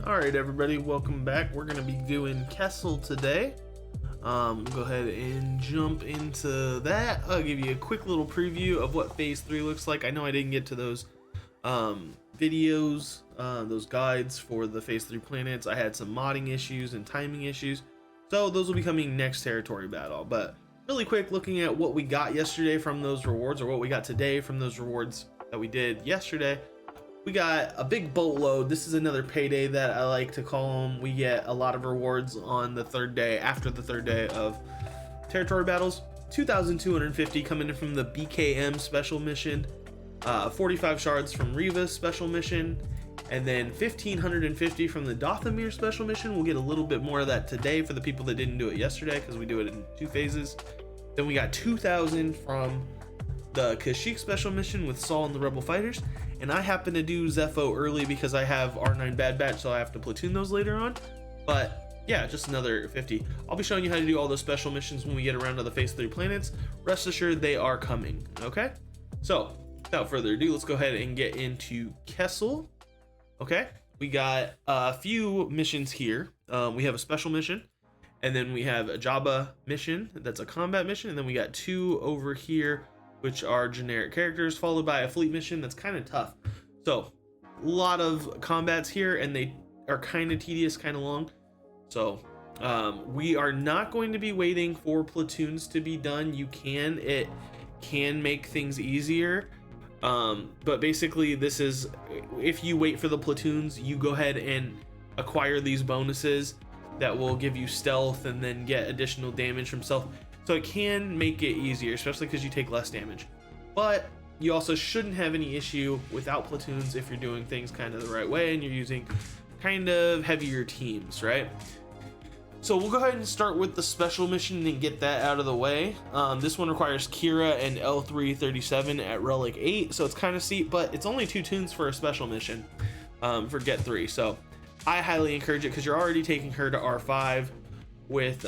Alright everybody, welcome back. We're going to be doing Kessel today. We'll go ahead and jump into that. I'll give you a quick little preview of what Phase 3 looks like. I know I didn't get to those videos, those guides for the Phase 3 planets. I had some modding issues and timing issues, so those will be coming next territory battle. But really quick, looking at what we got yesterday from those rewards, or what we got today from those rewards that we did yesterday. We got a big boatload. This is another payday that I like to call them. We get a lot of rewards on the third day, after the third day of territory battles. 2,250 coming in from the BKM special mission, 45 shards from Reva's special mission, and then 1,550 from the Dothamir special mission. We'll get a little bit more of that today for the people that didn't do it yesterday, because we do it in 2 phases. Then we got 2,000 from the Kashyyyk special mission with Saul and the Rebel Fighters, and I happen to do Zepho early because I have R9 Bad Batch, so I have to platoon those later on. But yeah, just another 50. I'll be showing you how to do all those special missions when we get around to the Phase 3 planets. Rest assured, they are coming. Okay, so without further ado, let's go ahead and get into Kessel. Okay, we got a few missions here. We have a special mission, and then we have a Jabba mission that's a combat mission, and then we got 2 over here which are generic characters, followed by a fleet mission that's kind of tough. So a lot of combats here, and they are kind of tedious, kind of long. So we are not going to be waiting for platoons to be done. It can make things easier, but basically this is, if you wait for the platoons, you go ahead and acquire these bonuses that will give you stealth and then get additional damage from stealth. So it can make it easier, especially because you take less damage. But you also shouldn't have any issue without platoons if you're doing things kind of the right way and you're using kind of heavier teams, right? So we'll go ahead and start with the special mission and get that out of the way. This one requires Qi'ra and L337 at Relic 8, so it's kind of steep, but it's only 2 tunes for a special mission for Get 3. So I highly encourage it because you're already taking her to R5 with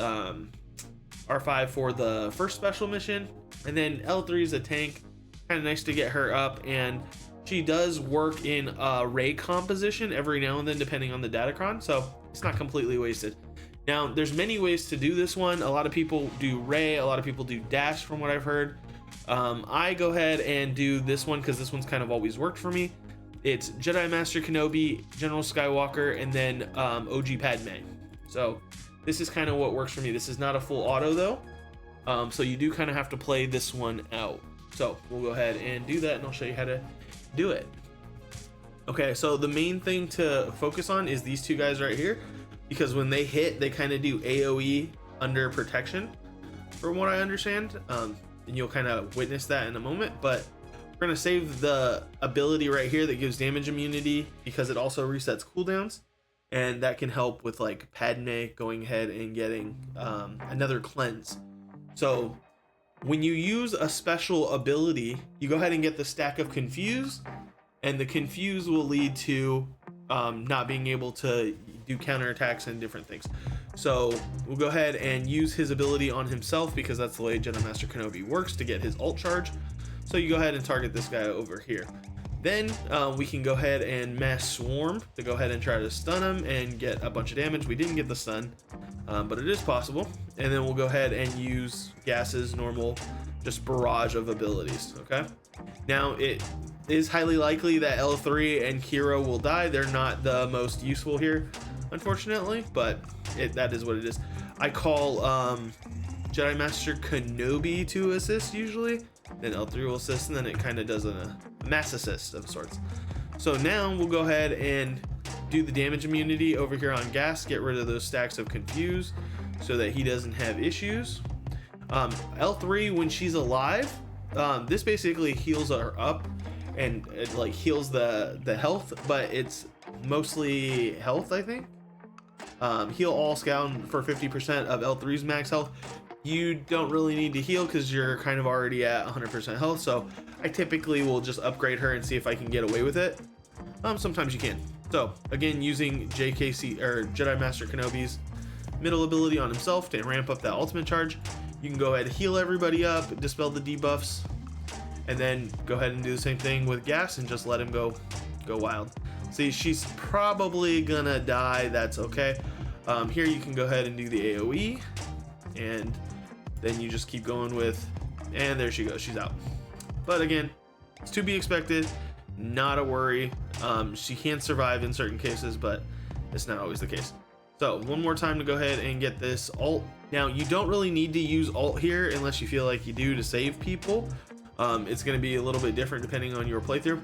R5 for the first special mission, and then L3 is a tank. Kind of nice to get her up, and she does work in Ray composition every now and then depending on the datacron, so it's not completely wasted. Now there's many ways to do this one. A lot of people do Ray, a lot of people do Dash from what I've heard. I go ahead and do this one because this one's kind of always worked for me. It's Jedi Master Kenobi, General Skywalker, and then OG Padme. So this is kind of what works for me. This is not a full auto though, so you do kind of have to play this one out. So we'll go ahead and do that, and I'll show you how to do it. Okay, so the main thing to focus on is these 2 guys right here, because when they hit, they kind of do AoE under protection, from what I understand, and you'll kind of witness that in a moment. But we're going to save the ability right here that gives damage immunity, because it also resets cooldowns. And that can help with like Padme going ahead and getting another cleanse. So when you use a special ability, you go ahead and get the stack of Confuse, and the Confuse will lead to not being able to do counterattacks and different things. So we'll go ahead and use his ability on himself, because that's the way Jedi Master Kenobi works to get his ult charge. So you go ahead and target this guy over here. Then we can go ahead and mass swarm to go ahead and try to stun him and get a bunch of damage. We didn't get the stun, but it is possible. And then we'll go ahead and use Gas's normal just barrage of abilities. Okay, now it is highly likely that L3 and Qi'ra will die. They're not the most useful here, unfortunately, but that is what it is. I call Jedi Master Kenobi to assist usually, then L3 will assist, and then it kind of does a mass assist of sorts. So now we'll go ahead and do the damage immunity over here on Gas, get rid of those stacks of Confuse so that he doesn't have issues. L3, when she's alive, this basically heals her up, and it like heals the health, but it's mostly health, I think. Heal all scout for 50% of L3's max health. You don't really need to heal because you're kind of already at 100% health, so I typically will just upgrade her and see if I can get away with it. Sometimes you can. So again, using JKC or Jedi Master Kenobi's middle ability on himself to ramp up that ultimate charge, you can go ahead and heal everybody up, dispel the debuffs, and then go ahead and do the same thing with Gas and just let him go wild. See, she's probably gonna die. That's okay. Here you can go ahead and do the AoE, and then you just keep going with, and there she goes, she's out. But again, it's to be expected, not a worry. She can survive in certain cases, but it's not always the case. So one more time to go ahead and get this alt. Now you don't really need to use alt here unless you feel like you do to save people. It's going to be a little bit different depending on your playthrough.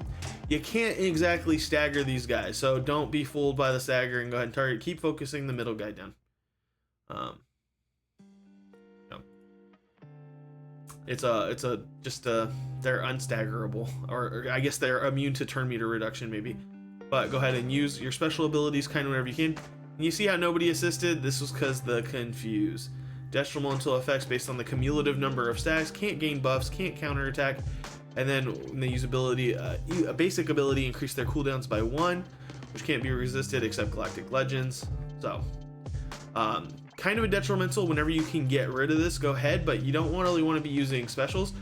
You can't exactly stagger these guys, so don't be fooled by the stagger and go ahead and target. Keep focusing the middle guy down. No. It's they're unstaggerable, or I guess they're immune to turn meter reduction maybe. But go ahead and use your special abilities kind of whenever you can. And you see how nobody assisted? This was because the confuse. Detrimental effects based on the cumulative number of stacks, can't gain buffs, can't counterattack, and then when they use ability, a basic ability, increase their cooldowns by 1, which can't be resisted except Galactic Legends. So, kind of a detrimental. Whenever you can get rid of this, go ahead, but you don't really want to be using specials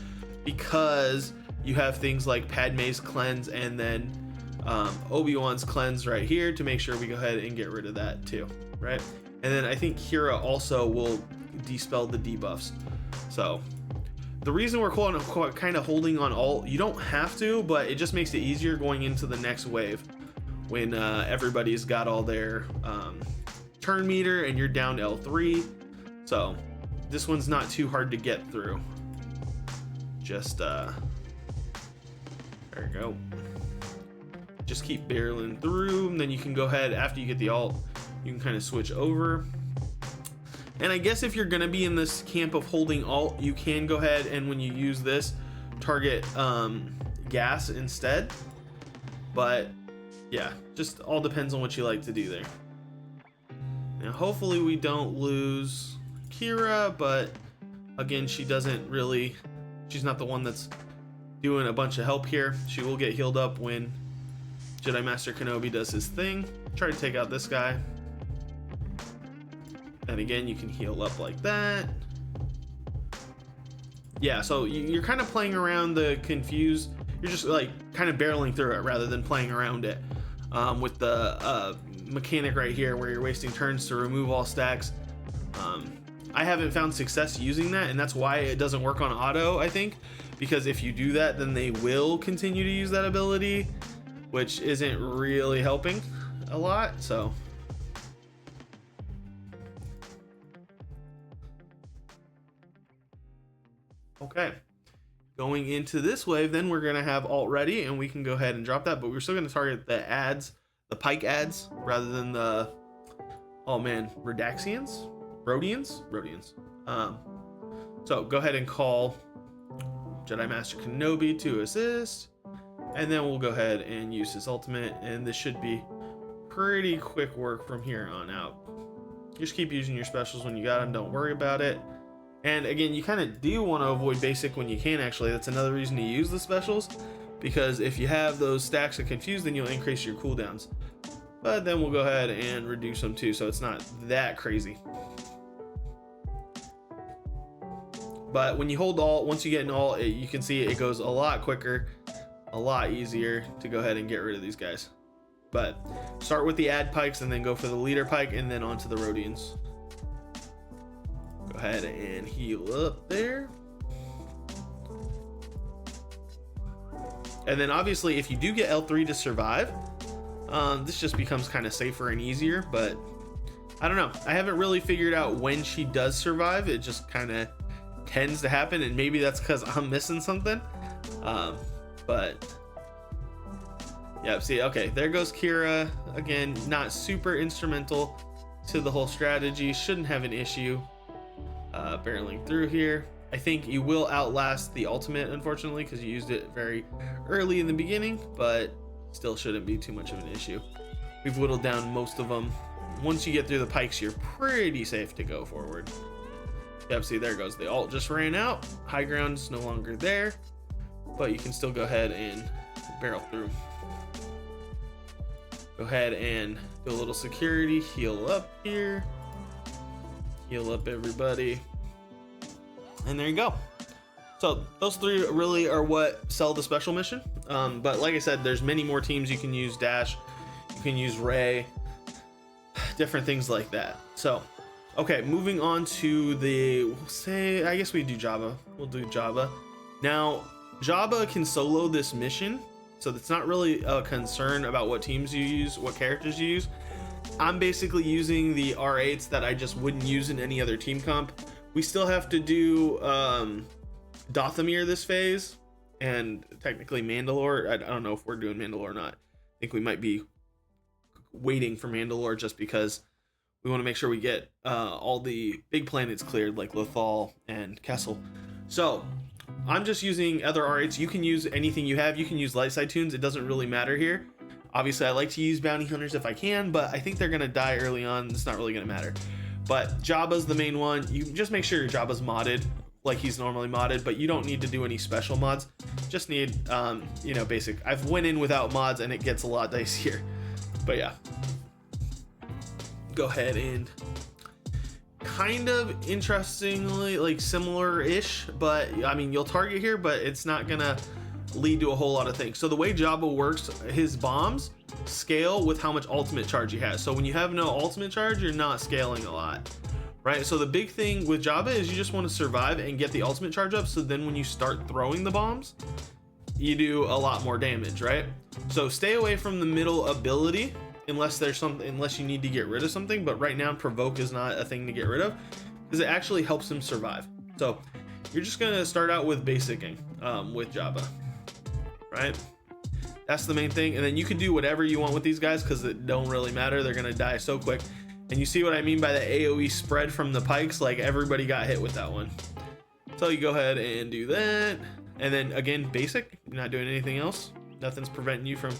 because you have things like Padme's cleanse and then Obi-Wan's cleanse right here to make sure we go ahead and get rid of that too, right? And then I think Qi'ra also will dispel the debuffs. So the reason we're kind of holding on alt, you don't have to, but it just makes it easier going into the next wave when everybody's got all their turn meter and you're down L3. So this one's not too hard to get through. Just there you go. Just keep barreling through, and then you can go ahead after you get the alt, you can kind of switch over. And I guess if you're gonna be in this camp of holding alt, you can go ahead and when you use this, target gas instead. But yeah, just all depends on what you like to do there. Now hopefully we don't lose Qi'ra, but again, she's not the one that's doing a bunch of help here. She will get healed up when Jedi Master Kenobi does his thing. Try to take out this guy. And again, you can heal up like that. Yeah, so you're kind of playing around the confuse. You're just like kind of barreling through it rather than playing around it with the mechanic right here where you're wasting turns to remove all stacks. I haven't found success using that, and that's why it doesn't work on auto, I think, because if you do that, then they will continue to use that ability, which isn't really helping a lot. So okay, going into this wave, then we're gonna have alt ready and we can go ahead and drop that, but we're still gonna target the ads, the pike ads, rather than the, oh man, Rodians. So go ahead and call Jedi Master Kenobi to assist, and then we'll go ahead and use his ultimate, and this should be pretty quick work from here on out. Just keep using your specials when you got them, don't worry about it. And again, you kind of do want to avoid basic when you can, actually. That's another reason to use the specials, because if you have those stacks of confuse, then you'll increase your cooldowns. But then we'll go ahead and reduce them too, so it's not that crazy. But when you hold alt, once you get an alt, you can see it goes a lot quicker, a lot easier to go ahead and get rid of these guys. But start with the ad pikes and then go for the leader pike and then onto the Rodians. Go ahead and heal up there. And then obviously if you do get L3 to survive, this just becomes kind of safer and easier, but I don't know. I haven't really figured out when she does survive. It just kind of tends to happen, and maybe that's because I'm missing something. But yeah, see, okay, there goes Qi'ra. Again, not super instrumental to the whole strategy. Shouldn't have an issue barreling through here. I think you will outlast the ultimate, unfortunately, because you used it very early in the beginning, but still shouldn't be too much of an issue. We've whittled down most of them. Once you get through the pikes, you're pretty safe to go forward. Yep, see, there goes. The alt just ran out. High ground's no longer there, but you can still go ahead and barrel through. Go ahead and do a little security, heal up here. Heal up everybody. And there you go. So those three really are what sell the special mission. But like I said, there's many more teams you can use. Dash, can use Rey, different things like that. So, okay, moving on to I guess we do Jabba. We'll do Jabba. Now, Jabba can solo this mission, so it's not really a concern about what teams you use, what characters you use. I'm basically using the R8s that I just wouldn't use in any other team comp. We still have to do Dathomir this phase, and technically Mandalore. I don't know if we're doing Mandalore or not. I think we might be waiting for Mandalore just because we want to make sure we get all the big planets cleared, like Lothal and Kessel. So I'm just using other R8s. You can use anything you have. You can use light side tunes. It doesn't really matter here. Obviously, I like to use bounty hunters if I can, but I think they're going to die early on. It's not really going to matter. But Jabba's the main one. You just make sure your Jabba's modded like he's normally modded, but you don't need to do any special mods. Just need, basic. I've went in without mods and it gets a lot dicier. But yeah. Go ahead and kind of interestingly, like similar-ish, but I mean, you'll target here, but it's not going to lead to a whole lot of things. So the way Jabba works, his bombs scale with how much ultimate charge he has. So when you have no ultimate charge, you're not scaling a lot, right? So the big thing with Jabba is you just want to survive and get the ultimate charge up, so then when you start throwing the bombs, you do a lot more damage, right? So stay away from the middle ability unless you need to get rid of something, but right now provoke is not a thing to get rid of because it actually helps him survive. So you're just going to start out with basicing with Jabba, right? That's the main thing. And then you can do whatever you want with these guys because it don't really matter. They're going to die so quick. And you see what I mean by the AoE spread from the pikes? Like everybody got hit with that one. So you go ahead and do that. And then again, basic, you're not doing anything else. Nothing's preventing you from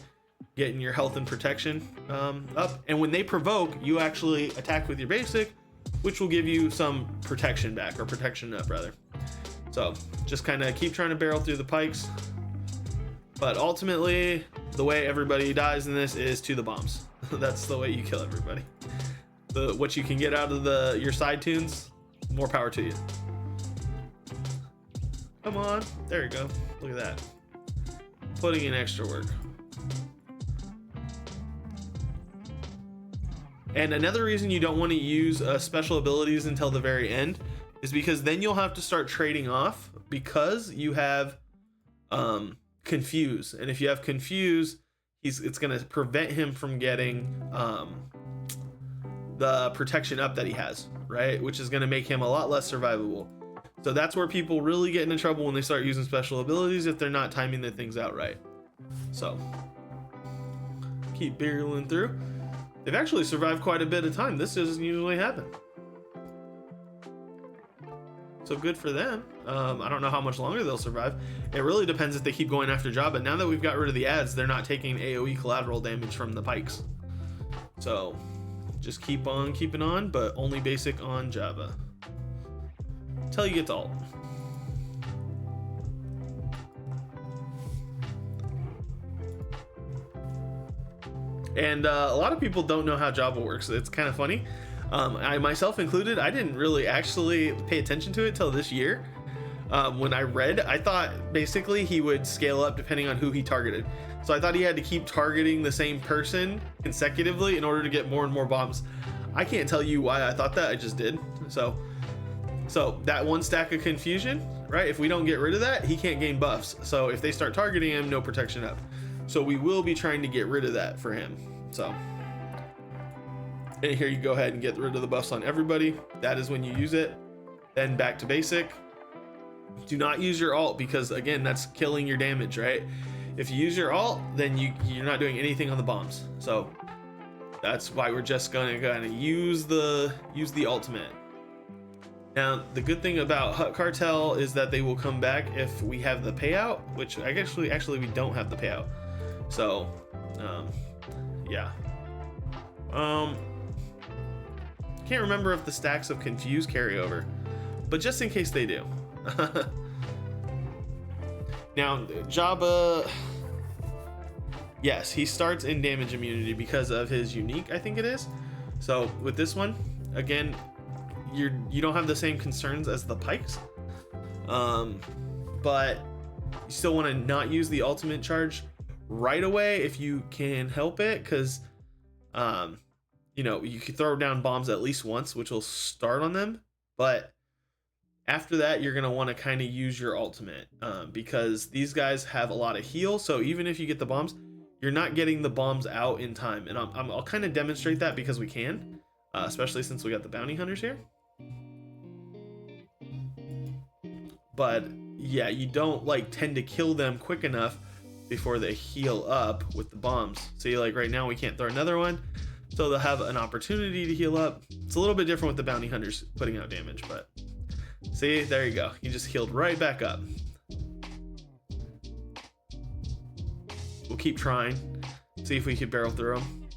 getting your health and protection up. And when they provoke, you actually attack with your basic, which will give you some protection back, or protection up rather. So just kind of keep trying to barrel through the pikes. But ultimately, the way everybody dies in this is to the bombs. That's the way you kill everybody. What you can get out of your side tunes, more power to you. Come on, there you go. Look at that. Putting in extra work. And another reason you don't want to use special abilities until the very end is because then you'll have to start trading off because you have Confuse. And if you have Confuse, it's going to prevent him from getting the protection up that he has, right? Which is going to make him a lot less survivable. So that's where people really get into trouble when they start using special abilities if they're not timing the things out right. So keep barreling through. They've actually survived quite a bit of time. This doesn't usually happen. So good for them. I don't know how much longer they'll survive. It really depends if they keep going after Jabba. Now that we've got rid of the ads, they're not taking AoE collateral damage from the pikes. So just keep on keeping on, but only basic on Jabba. Until you get to ult. And a lot of people don't know how Jabba works. It's kind of funny. I myself included, I didn't really actually pay attention to it till this year. When I read, I thought basically he would scale up depending on who he targeted. So I thought he had to keep targeting the same person consecutively in order to get more and more bombs. I can't tell you why I thought that, I just did. So that one stack of confusion, right? If we don't get rid of that, he can't gain buffs. So if they start targeting him, no protection up. So we will be trying to get rid of that for him. So, and here you go ahead and get rid of the buffs on everybody. That is when you use it. Then back to basic. Do not use your ult because again, that's killing your damage, right? If you use your ult, then you're not doing anything on the bombs. So that's why we're just gonna use the ultimate. Now, the good thing about Hutt Cartel is that they will come back if we have the payout, which actually we don't have the payout. So, yeah. Can't remember if the stacks of Confuse carry over, but just in case they do. Now, Jabba, yes, he starts in damage immunity because of his unique, I think it is. So with this one, again, you don't have the same concerns as the pikes, but you still want to not use the ultimate charge right away if you can help it, because You know, you can throw down bombs at least once, which will start on them, but after that, you're going to want to kind of use your ultimate, because these guys have a lot of heal. So even if you get the bombs, you're not getting the bombs out in time. And I'll kind of demonstrate that because we can, especially since we got the bounty hunters here. But yeah, you don't like tend to kill them quick enough before they heal up with the bombs. See, like right now we can't throw another one, so they'll have an opportunity to heal up. It's a little bit different with the bounty hunters putting out damage, but see, there you go. You just healed right back up. We'll keep trying, see if we can barrel through them.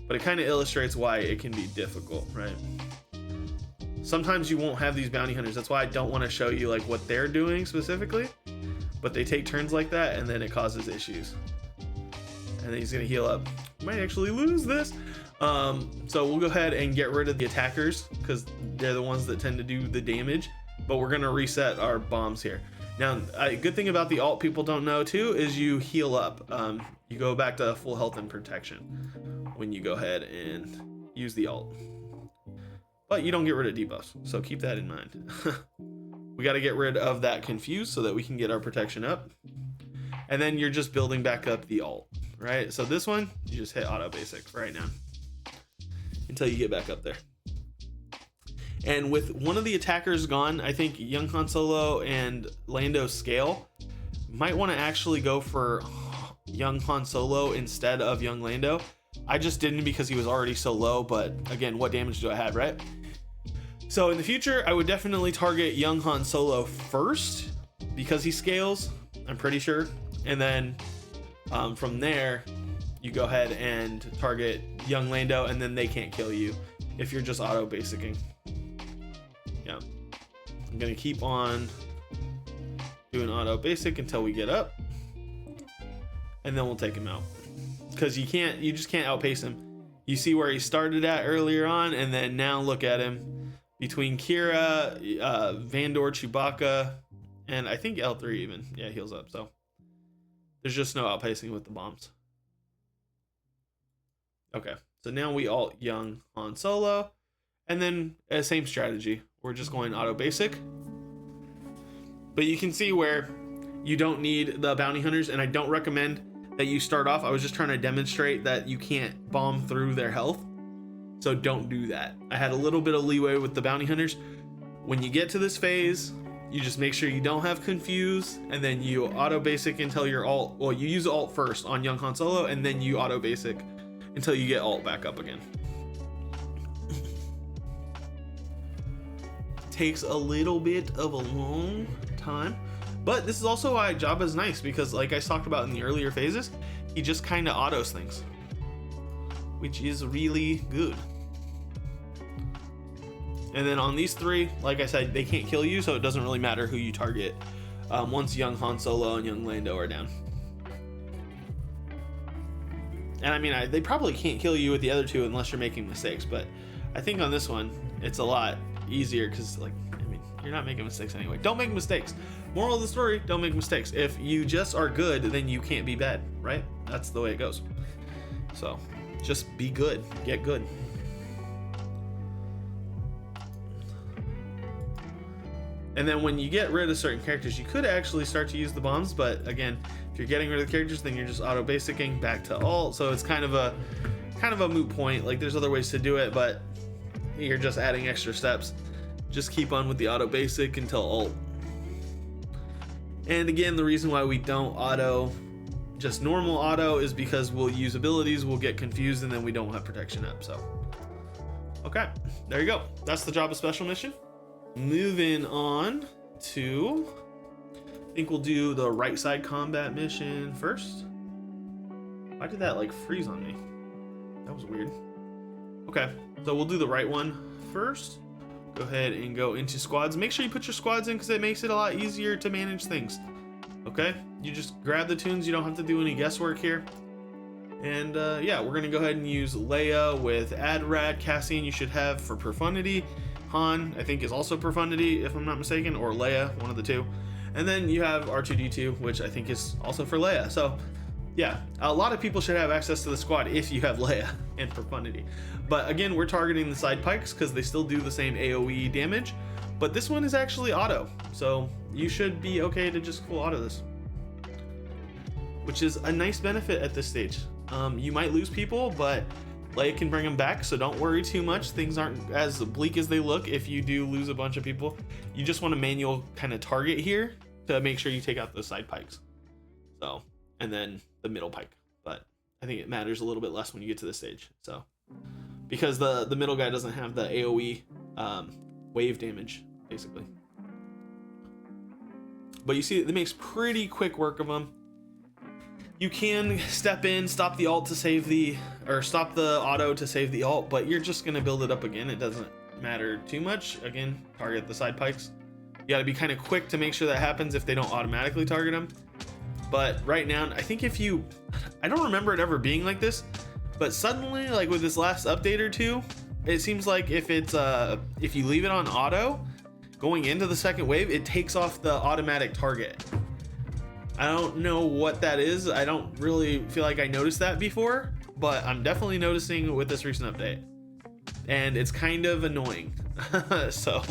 But it kind of illustrates why it can be difficult, right? Sometimes you won't have these bounty hunters. That's why I don't want to show you like what they're doing specifically. But they take turns like that, and then it causes issues. And then he's gonna heal up. Might actually lose this. So we'll go ahead and get rid of the attackers because they're the ones that tend to do the damage. But we're gonna reset our bombs here. Now, a good thing about the alt people don't know too is you heal up. You go back to full health and protection when you go ahead and use the alt. But you don't get rid of debuffs, so keep that in mind. We got to get rid of that confuse so that we can get our protection up. And then you're just building back up the alt, right? So this one, you just hit auto basic right now until you get back up there. And with one of the attackers gone, I think young Han Solo and Lando scale. Might want to actually go for young Han Solo instead of young Lando. I just didn't because he was already so low, but again, what damage do I have, right? So in the future, I would definitely target young Han Solo first because he scales, I'm pretty sure. And then from there, you go ahead and target young Lando, and then they can't kill you if you're just auto basicing. Yeah, I'm gonna keep on doing auto basic until we get up, and then we'll take him out. Because you just can't outpace him. You see where he started at earlier on, and then now look at him. Between Qi'ra, Vandor, Chewbacca, and I think L3 even. Yeah, heals up, so there's just no outpacing with the bombs. Okay, so now we alt young Han Solo, and then same strategy. We're just going auto basic. But you can see where you don't need the bounty hunters, and I don't recommend that you start off. I was just trying to demonstrate that you can't bomb through their health, so don't do that. I had a little bit of leeway with the bounty hunters. When you get to this phase, you just make sure you don't have confuse, and then you auto basic until your alt, well, you use alt first on young Han Solo, and then you auto basic until you get alt back up again. Takes a little bit of a long time. But this is also why Jabba's nice, because like I talked about in the earlier phases, he just kind of autos things, which is really good. And then on these three, like I said, they can't kill you, so it doesn't really matter who you target once young Han Solo and young Lando are down. And I mean, they probably can't kill you with the other two unless you're making mistakes, but I think on this one, it's a lot easier because, like, I mean, you're not making mistakes anyway. Don't make mistakes. Moral of the story, don't make mistakes. If you just are good, then you can't be bad, right? That's the way it goes. So just be good, get good. And then when you get rid of certain characters, you could actually start to use the bombs, but again, if you're getting rid of the characters, then you're just auto basicing back to alt. So it's kind of a moot point. Like, there's other ways to do it, but you're just adding extra steps. Just keep on with the auto basic until alt. And again, the reason why we don't auto just normal auto is because we'll use abilities, we'll get confused, and then we don't have protection up. So okay, there you go. That's the Jabba special mission. Moving on to, I think we'll do the right side combat mission first. Why did that like freeze on me? That was weird. Okay, so we'll do the right one first. Go ahead and go into squads. Make sure you put your squads in because it makes it a lot easier to manage things. Okay, you just grab the tunes. You don't have to do any guesswork here. And yeah, we're gonna go ahead and use Leia with Adrad. Cassian you should have for profundity. Han, I think, is also profundity, if I'm not mistaken, or Leia, one of the two. And then you have R2-D2, which I think is also for Leia. So yeah, a lot of people should have access to the squad if you have Leia and Profundity. But again, we're targeting the side pikes because they still do the same AoE damage, but this one is actually auto, so you should be okay to just full auto this, which is a nice benefit at this stage. You might lose people, but Leia can bring them back, so don't worry too much. Things aren't as bleak as they look if you do lose a bunch of people. You just want to manual kind of target here to make sure you take out the side pikes. So, and then the middle pike. But I think it matters a little bit less when you get to this stage. So, because the middle guy doesn't have the AoE wave damage, basically. But you see, it makes pretty quick work of them. You can step in, stop the alt to save stop the auto to save the alt, but you're just gonna build it up again. It doesn't matter too much. Again, target the side pikes. You gotta be kind of quick to make sure that happens if they don't automatically target them. But right now, I think I don't remember it ever being like this, but suddenly, like with this last update or two, it seems like if you leave it on auto, going into the second wave, it takes off the automatic target. I don't know what that is. I don't really feel like I noticed that before, but I'm definitely noticing with this recent update, and it's kind of annoying. So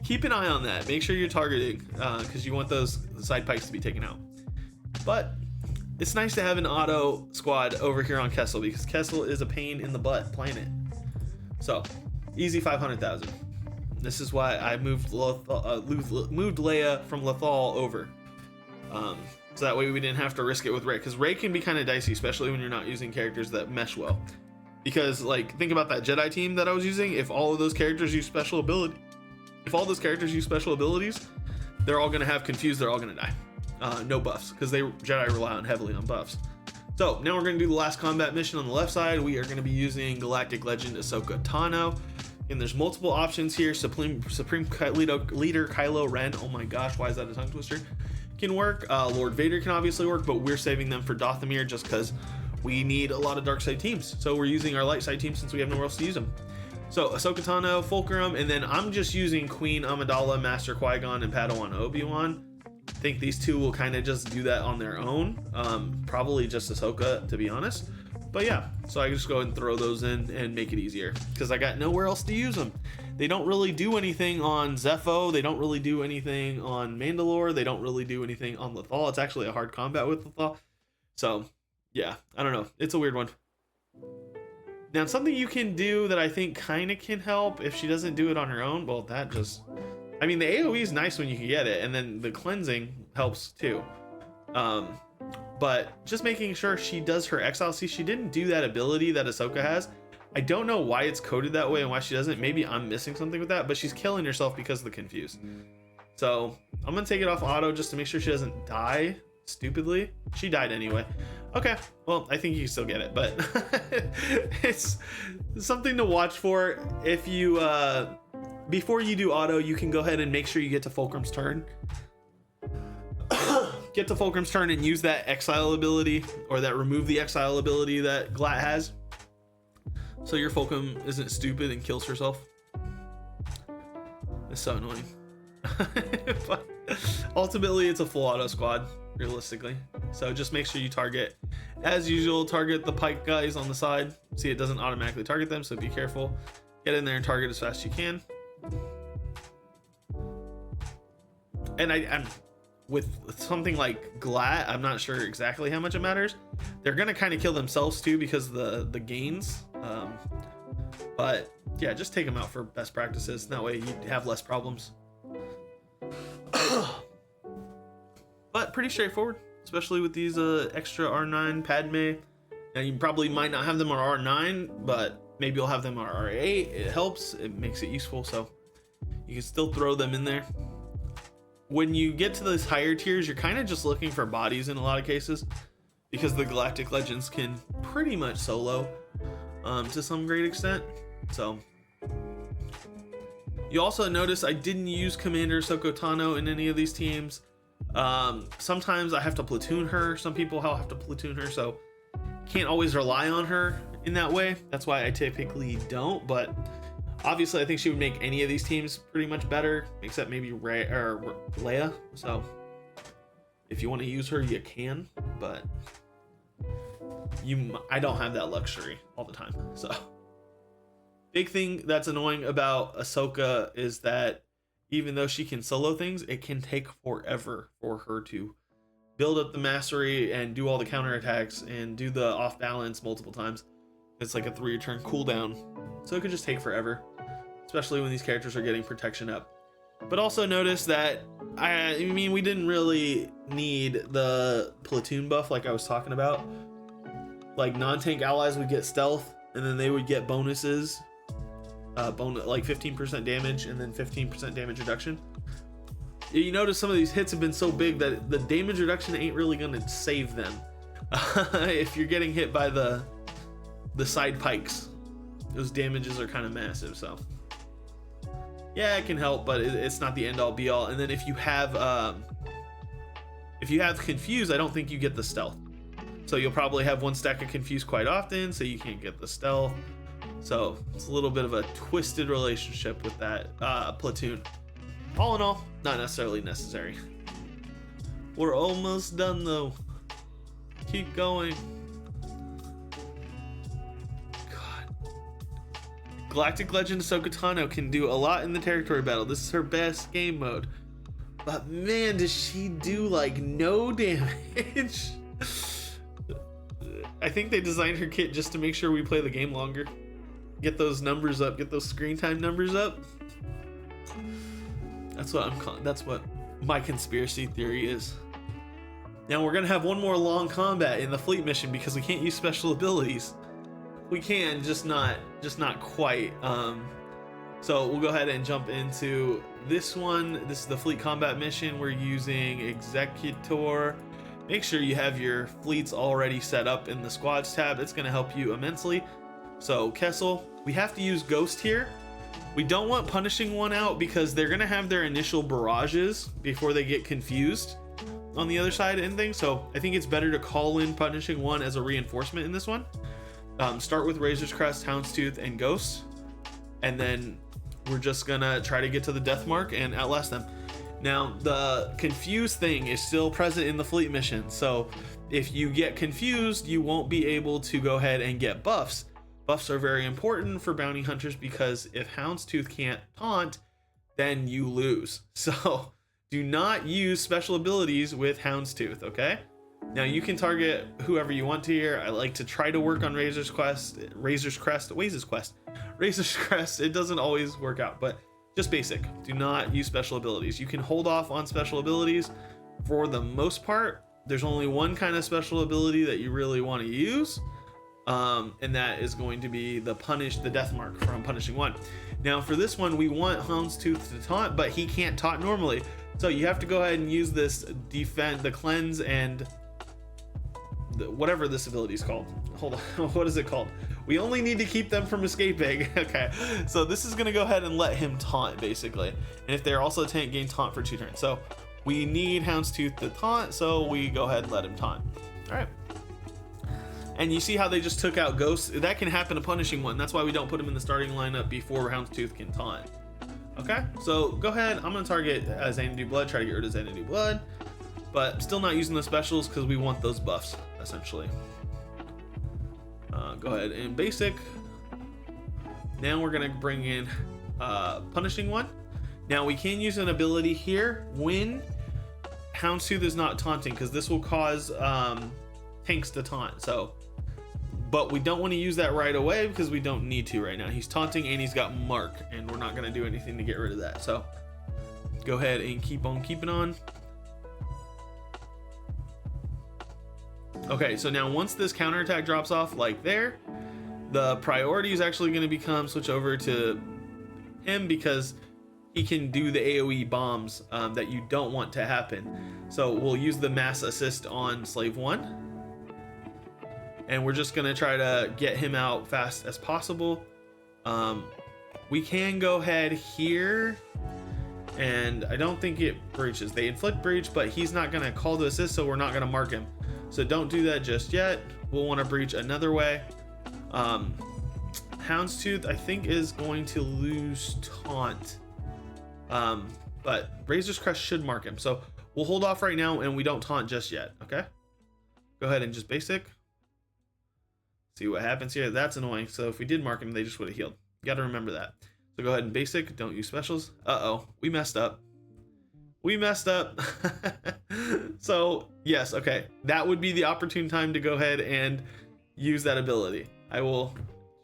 keep an eye on that. Make sure you're targeting because you want those side pikes to be taken out. But it's nice to have an auto squad over here on Kessel, because Kessel is a pain in the butt planet. So easy 500,000. This is why I moved Leia from Lothal over. So that way we didn't have to risk it with Rey, because Rey can be kind of dicey, especially when you're not using characters that mesh well. Because like, think about that Jedi team that I was using. If all of those characters use special abilities, they're all gonna have confused. They're all gonna die. No buffs, because Jedi rely heavily on buffs. So now we're gonna do the last combat mission on the left side. We are gonna be using Galactic Legend Ahsoka Tano. And there's multiple options here. Supreme Leader Kylo Ren. Oh my gosh, why is that a tongue twister? Can work. Lord Vader can obviously work, but we're saving them for Dathomir just because we need a lot of dark side teams. So we're using our light side team since we have nowhere else to use them. So Ahsoka Tano, Fulcrum, and then I'm just using Queen Amidala, Master Qui-Gon, and Padawan Obi-Wan. I think these two will kind of just do that on their own. Probably just Ahsoka, to be honest. But yeah, so I can just go ahead and throw those in and make it easier, because I got nowhere else to use them. They don't really do anything on Zepho. They don't really do anything on Mandalore. They don't really do anything on Lothal. It's actually a hard combat with Lothal. So yeah, I don't know. It's a weird one. Now, something you can do that I think kind of can help if she doesn't do it on her own. Well, the AoE is nice when you can get it, and then the cleansing helps too. But just making sure she does her exile. See, she didn't do that ability that Ahsoka has. I don't know why it's coded that way and why she doesn't. Maybe I'm missing something with that, but she's killing herself because of the confuse. So I'm gonna take it off auto just to make sure she doesn't die stupidly. She died anyway. Okay, well, I think you can still get it, but it's something to watch for. If you before you do auto, you can go ahead and make sure you get to Fulcrum's turn. Get to Fulcrum's turn and use that exile ability, or that remove the exile ability that Glat has, so your Fulcrum isn't stupid and kills herself. It's so annoying. But ultimately, it's a full auto squad, realistically. So just make sure you target, as usual, target the pike guys on the side. See, it doesn't automatically target them, so be careful. Get in there and target as fast as you can. And I'm with something like Glat, I'm not sure exactly how much it matters. They're gonna kind of kill themselves too because of the gains. But yeah, just take them out for best practices. That way you have less problems. But pretty straightforward, especially with these extra R9 Padme. Now you probably might not have them on R9, but maybe you'll have them on R8. It helps, it makes it useful, so you can still throw them in there. When you get to those higher tiers, you're kind of just looking for bodies in a lot of cases, because the Galactic Legends can pretty much solo to some great extent. So you also notice I didn't use Commander Ahsoka Tano in any of these teams. Sometimes I have to platoon her. Some people have to platoon her, so can't always rely on her in that way. That's why I typically don't, but obviously I think she would make any of these teams pretty much better, except maybe Rey or Leia. So if you want to use her, you can, but I don't have that luxury all the time. So big thing that's annoying about Ahsoka is that even though she can solo things, it can take forever for her to build up the mastery and do all the counterattacks and do the off balance multiple times. It's like a 3-turn cooldown, so it could just take forever, especially when these characters are getting protection up. But also notice that I mean, we didn't really need the platoon buff like I was talking about. Like non-tank allies would get stealth, and then they would get bonuses, like 15% damage and then 15% damage reduction. You notice some of these hits have been so big that the damage reduction ain't really gonna save them. If you're getting hit by the side pikes, those damages are kind of massive. So yeah, it can help, but it's not the end all be all. And then if you have confuse, I don't think you get the stealth. So you'll probably have one stack of confuse quite often, so you can't get the stealth. So it's a little bit of a twisted relationship with that platoon. All in all, not necessarily necessary. We're almost done though. Keep going. Galactic Legend Ahsoka Tano can do a lot in the territory battle. This is her best game mode. But man, does she do like no damage. I think they designed her kit just to make sure we play the game longer. Get those numbers up, get those screen time numbers up. That's what I'm calling. That's what my conspiracy theory is. Now we're gonna have one more long combat in the fleet mission because we can't use special abilities. We can, just not quite. So we'll go ahead and jump into this one. This is the fleet combat mission. We're using Executor. Make sure you have your fleets already set up in the squads tab. It's going to help you immensely. So Kessel, we have to use Ghost here. We don't want Punishing One out because they're going to have their initial barrages before they get confused on the other side and things. So I think it's better to call in Punishing One as a reinforcement in this one. Start with Razor's Crest, Houndstooth, and Ghost, and then we're just gonna try to get to the death mark and outlast them. Now the confused thing is still present in the fleet mission, so if you get confused, you won't be able to go ahead and get buffs. Buffs are very important for bounty hunters because if Houndstooth can't taunt, then you lose. So do not use special abilities with Houndstooth, okay? Now you can target whoever you want to here. I like to try to work on Razor's Crest. It doesn't always work out, but just basic. Do not use special abilities. You can hold off on special abilities for the most part. There's only one kind of special ability that you really want to use, and that is going to be the death mark from Punishing One. Now for this one, we want Houndstooth to taunt, but he can't taunt normally. So you have to go ahead and use this the cleanse and whatever this ability is called. Hold on, what is it called? We only need to keep them from escaping. Okay, so this is gonna go ahead and let him taunt basically, and if they're also a tank, gain taunt for 2 turns. So we need Houndstooth to taunt, so we go ahead and let him taunt. All right, and you see how they just took out Ghost? That can happen to Punishing One. That's why we don't put him in the starting lineup before Houndstooth can taunt. Okay, so go ahead. I'm gonna target Xanadu Blood, try to get rid of Xanadu Blood, but still not using the specials because we want those buffs essentially. Go ahead and basic. Now we're gonna bring in Punishing One. Now we can use an ability here when Houndstooth is not taunting, because this will cause tanks to taunt. So, but we don't want to use that right away because we don't need to right now. He's taunting and he's got Mark, and we're not gonna do anything to get rid of that. So go ahead and keep on keeping on. Okay, so now once this counterattack drops off like there, the priority is actually going to become switch over to him because he can do the AoE bombs that you don't want to happen. So we'll use the mass assist on Slave 1. And we're just going to try to get him out fast as possible. We can go ahead here, and I don't think it breaches. They inflict breach, but he's not going to call to assist, so we're not going to mark him. So don't do that just yet. We'll want to breach another way. Houndstooth, I think, is going to lose taunt. But Razor's Crest should mark him. So we'll hold off right now and we don't taunt just yet, okay? Go ahead and just basic. See what happens here. That's annoying. So if we did mark him, they just would have healed. You got to remember that. So go ahead and basic. Don't use specials. Uh-oh. We messed up. We messed up. So yes, okay. That would be the opportune time to go ahead and use that ability. I will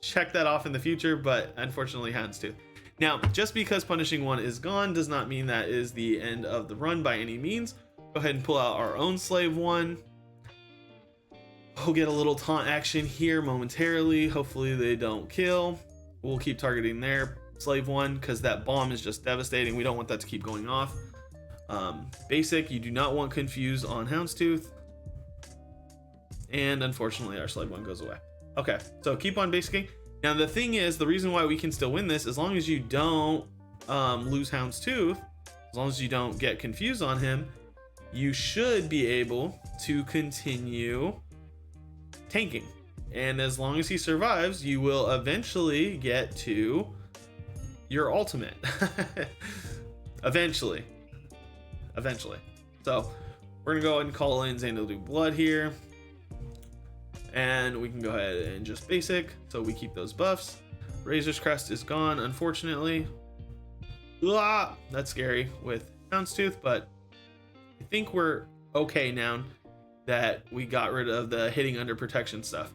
check that off in the future, but unfortunately Houndstooth. Now, just because punishing one is gone does not mean that is the end of the run by any means. Go ahead and pull out our own slave one. We'll get a little taunt action here momentarily. Hopefully they don't kill. We'll keep targeting their slave one because that bomb is just devastating. We don't want that to keep going off. Basic, you do not want confuse on Houndstooth. And unfortunately our slave one goes away. Okay, so keep on basicing. Now the thing is, the reason why we can still win this, as long as you don't lose Houndstooth, as long as you don't get confused on him, you should be able to continue tanking. And as long as he survives, you will eventually get to your ultimate. Eventually. So we're gonna go ahead and call in Xanadu Blood here. And we can go ahead and just basic, so we keep those buffs. Razor's Crest is gone, unfortunately. Ah, that's scary with Houndstooth, but I think we're okay now that we got rid of the hitting under protection stuff.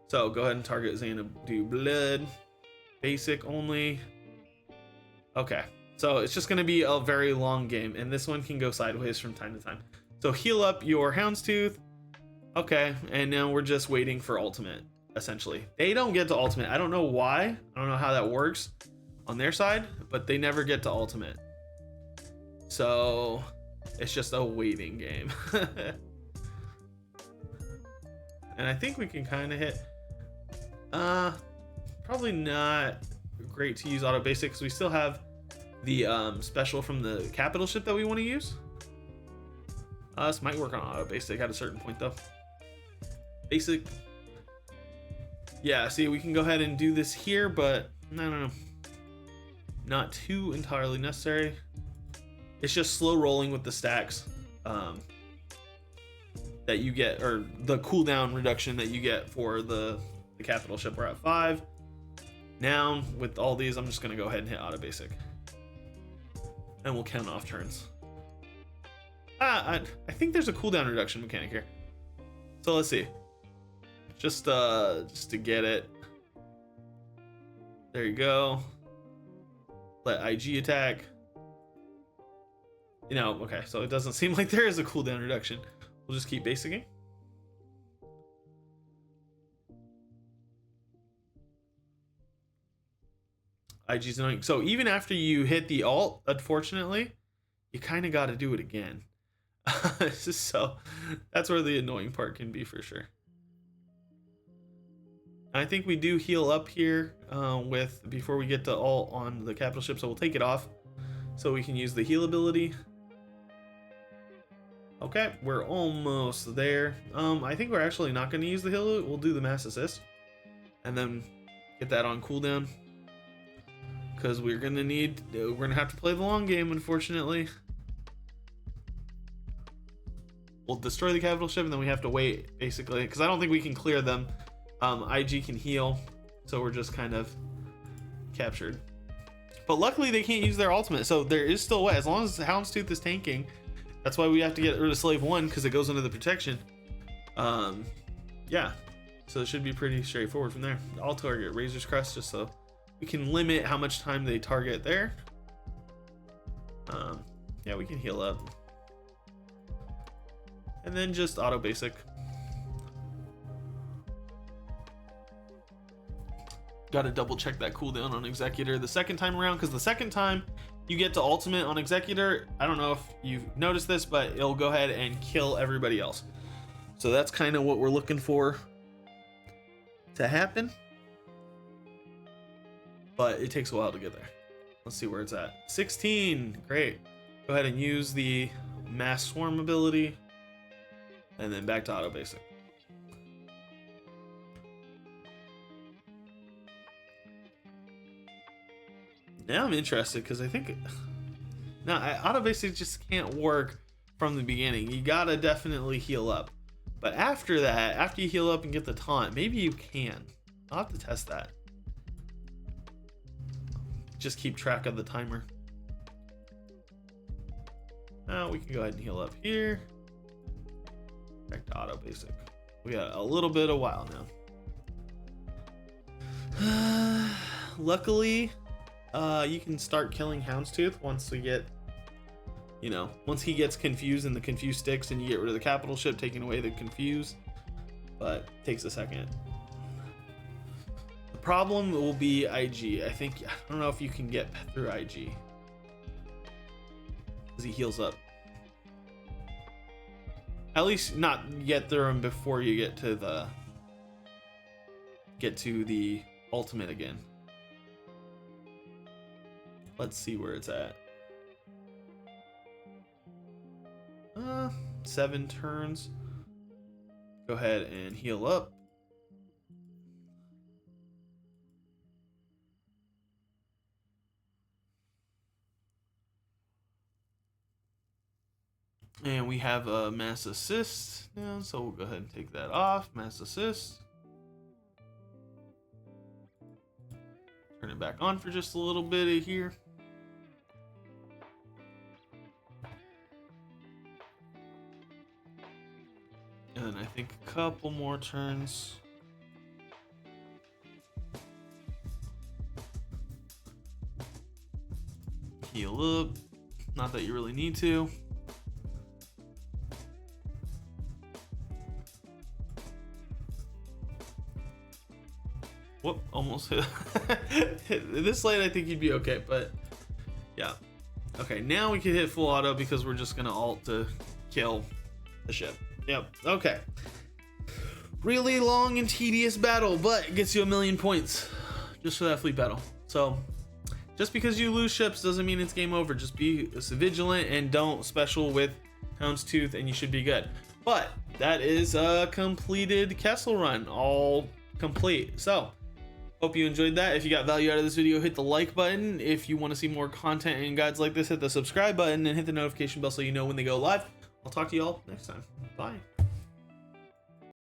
So go ahead and target Xanadu Blood. Basic only. Okay, so it's just gonna be a very long game, and this one can go sideways from time to time. So heal up your Houndstooth. Okay, and now we're just waiting for ultimate, essentially. They don't get to ultimate. I don't know why. I don't know how that works on their side, but they never get to ultimate. So it's just a waiting game. And I think we can kind of hit. Probably not great to use auto basic because we still have the special from the capital ship that we want to use. This might work on auto basic at a certain point though. Basic. Yeah, see, we can go ahead and do this here, but no. Not too entirely necessary. It's just slow rolling with the stacks that you get, or the cooldown reduction that you get for the capital ship. We're at 5. Now, with all these, I'm just going to go ahead and hit auto basic. And we'll count off turns. I think there's a cooldown reduction mechanic here. So let's see. Just to get it. There you go. Let IG attack. You know, okay, so it doesn't seem like there is a cooldown reduction. We'll just keep basicing. IG's annoying. So even after you hit the alt, unfortunately, you kind of got to do it again. So that's where the annoying part can be for sure. I think we do heal up here with before we get to alt on the capital ship, so we'll take it off so we can use the heal ability. Okay, we're almost there. I think we're actually not going to use the heal. We'll do the mass assist and then get that on cooldown because we're gonna have to play the long game, unfortunately. We'll destroy the capital ship and then we have to wait basically because I don't think we can clear them. IG can heal, so we're just kind of captured. But luckily they can't use their ultimate, so there is still a way. As long as Houndstooth is tanking, that's why we have to get rid of Slave 1 because it goes into the protection. Yeah, so it should be pretty straightforward from there. I'll target Razor's Crest just so we can limit how much time they target there. Yeah, we can heal up. And then just auto basic. Got to double check that cooldown on Executor the second time around, because the second time you get to ultimate on Executor, I don't know if you've noticed this, but it'll go ahead and kill everybody else. So that's kind of what we're looking for to happen. But it takes a while to get there. Let's see where it's at. 16, great. Go ahead and use the mass swarm ability and then back to auto basic. Now I'm interested because I think auto basic just can't work from the beginning. You gotta definitely heal up. But after that, after you heal up and get the taunt, maybe you can. I'll have to test that. Just keep track of the timer. Now we can go ahead and heal up here. Back to auto basic. We got a little bit of while now. Luckily, you can start killing Houndstooth once we get, you know, once he gets confused and the confuse sticks and you get rid of the capital ship, taking away the confuse. But it takes a second. The problem will be IG. I don't know if you can get through IG. Because he heals up. At least not get through him before you get to the ultimate again. Let's see where it's at. 7 turns. Go ahead and heal up. And we have a mass assist now, so we'll go ahead and take that off. Mass assist. Turn it back on for just a little bit of here. And then I think a couple more turns. Heal up. Not that you really need to. Whoop, almost hit. This late I think you'd be okay, but yeah. Okay, now we can hit full auto because we're just gonna ult to kill the ship. Yep, okay. Really long and tedious battle, but it gets you 1,000,000 points just for that fleet battle. So just because you lose ships doesn't mean it's game over. Just be vigilant and don't special with Houndstooth and you should be good. But that is a completed Kessel run, all complete. So hope you enjoyed that. If you got value out of this video, hit the like button. If you want to see more content and guides like this, hit the subscribe button and hit the notification bell so you know when they go live. I'll talk to you all next time. Bye.